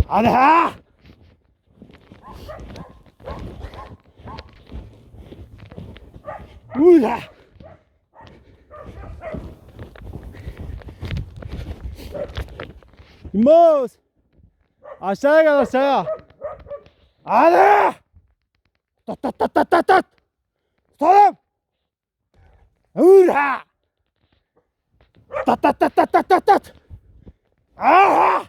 Hadi ha. Ula. İmboz. Aşağıya gel aşağıya. Hadi. Tut tut tut tut tut tut. Tutalım. Ula. Tut tut tut tut tut tut tut. Aha.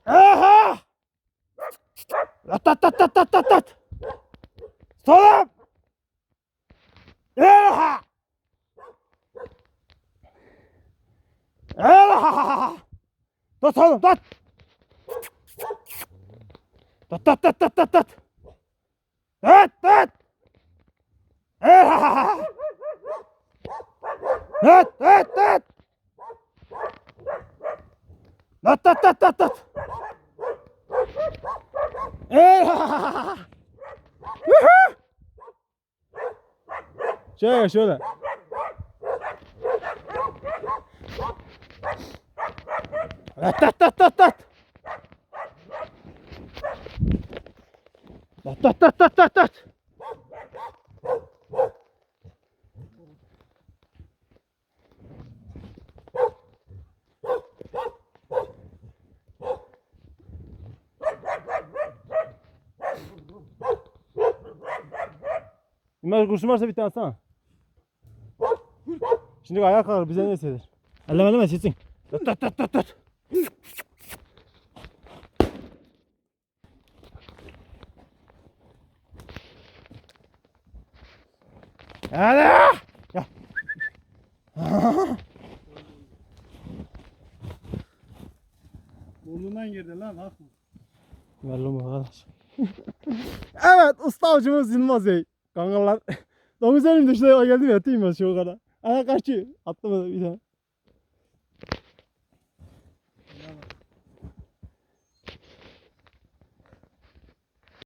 Aha. Tut tut tut tut tut tut tut. Tutalım. Aha. Aha. Tut oğlum tut. Tut tut tut tut tut tut. Tut tut. Aha. Tut tut tut. Tut tut tut tut tut. Aha. Şöyle şöyle. Tat tat tat tat. Tat tat tat tat tat. İmaj kurşun varsa bir tane atsana. Şimdi ayağa kalkar bize ne hisseder? Elleme çitsin. Tut tut tut tut tut. Hadi. Ya. Burnundan girdi lan haklı. Ver lan arkadaş. Evet usta avcımız Yılmaz Bey. Kankalar. Domuz elimde şuraya geldim ya atayım ben şu kadar. Ayağa kaçıyor. Attım bir tane.